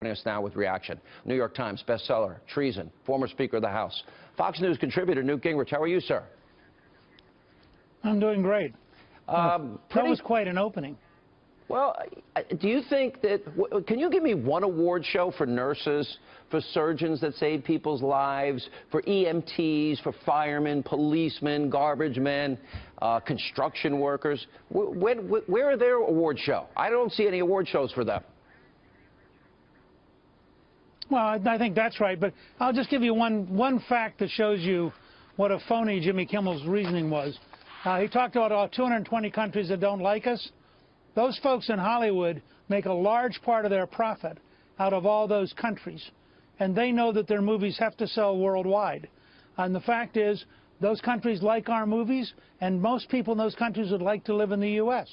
Joining us now with reaction. New York Times bestseller, Treason, former Speaker of the House. Fox News contributor Newt Gingrich, how are you, sir? I'm doing great. That was quite an opening. Well, do you think that, can you give me one award show for nurses, for surgeons that save people's lives, for EMTs, for firemen, policemen, garbage men, construction workers? Where are their award show? I don't see any award shows for them. Well, I think that's right, but I'll just give you one fact that shows you what a phony Jimmy Kimmel's reasoning was. He talked about all 220 countries that don't like us. Those folks in Hollywood make a large part of their profit out of all those countries, and they know that their movies have to sell worldwide. And the fact is, those countries like our movies, and most people in those countries would like to live in the U.S.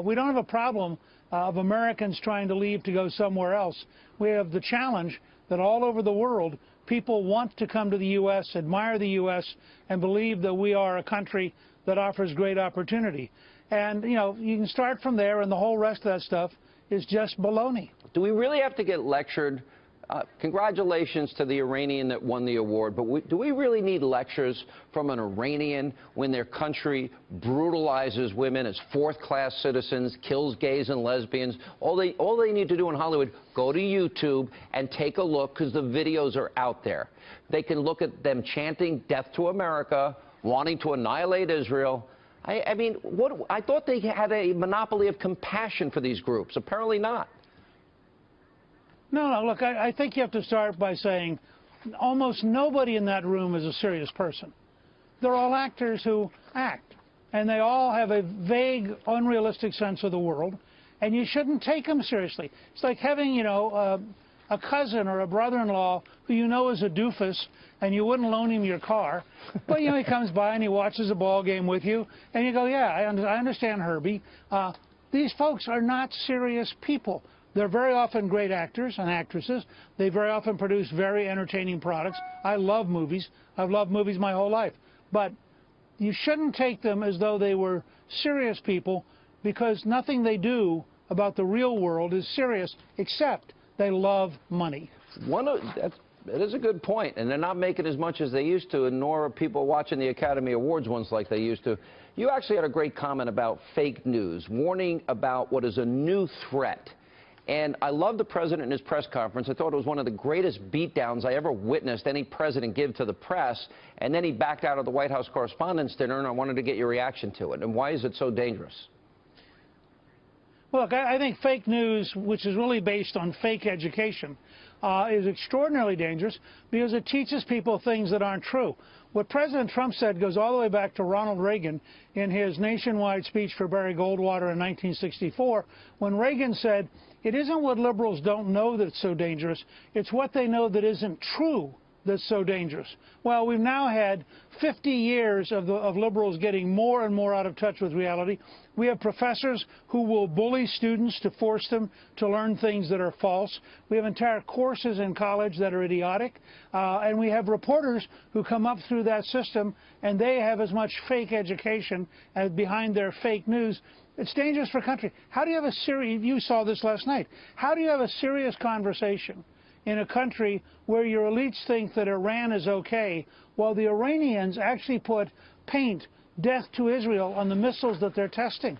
We don't have a problem of Americans trying to leave to go somewhere else. We have the challenge that all over the world, people want to come to the U.S., admire the U.S., and believe that we are a country that offers great opportunity. And, you know, you can start from there, and the whole rest of that stuff is just baloney. Do we really have to get lectured? Congratulations to the Iranian that won the award, but do we really need lectures from an Iranian when their country brutalizes women as fourth-class citizens, kills gays and lesbians? All they need to do in Hollywood, go to YouTube and take a look, because the videos are out there. They can look at them chanting death to America, wanting to annihilate Israel. I mean, I thought they had a monopoly of compassion for these groups. Apparently not. No, look, I think you have to start by saying almost nobody in that room is a serious person. They're all actors who act, and they all have a vague, unrealistic sense of the world, and you shouldn't take them seriously. It's like having, you know, a cousin or a brother-in-law who you know is a doofus, and you wouldn't loan him your car, but, you know, he comes by and he watches a ball game with you, and you go, yeah, I understand Herbie. These folks are not serious people. They're very often great actors and actresses. They very often produce very entertaining products. I love movies. I've loved movies my whole life. But you shouldn't take them as though they were serious people, because nothing they do about the real world is serious, except they love money. It is a good point, and they're not making as much as they used to, and nor are people watching the Academy Awards ones like they used to. You actually had a great comment about fake news, warning about what is a new threat. And I love the president in his press conference. I thought it was one of the greatest beatdowns I ever witnessed any president give to the press. And then he backed out of the White House Correspondents' Dinner, and I wanted to get your reaction to it. And why is it so dangerous? Well, look, I think fake news, which is really based on fake education, is extraordinarily dangerous because it teaches people things that aren't true. What President Trump said goes all the way back to Ronald Reagan in his nationwide speech for Barry Goldwater in 1964, when Reagan said, "It isn't what liberals don't know that's so dangerous, it's what they know that isn't true that's so dangerous." Well, we've now had 50 years of liberals getting more and more out of touch with reality. We have professors who will bully students to force them to learn things that are false. We have entire courses in college that are idiotic. And we have reporters who come up through that system, and they have as much fake education as behind their fake news. It's dangerous for a country. How do you have a serious, you saw this last night, how do you have a serious conversation in a country where your elites think that Iran is okay, while the Iranians actually put paint, death to Israel, on the missiles that they're testing?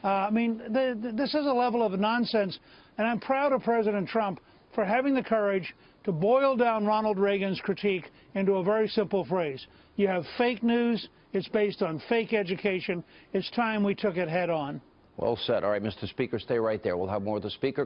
I mean, this is a level of nonsense, and I'm proud of President Trump for having the courage to boil down Ronald Reagan's critique into a very simple phrase. You have fake news. It's based on fake education. It's time we took it head on. Well said. All right, Mr. Speaker, stay right there. We'll have more with the Speaker.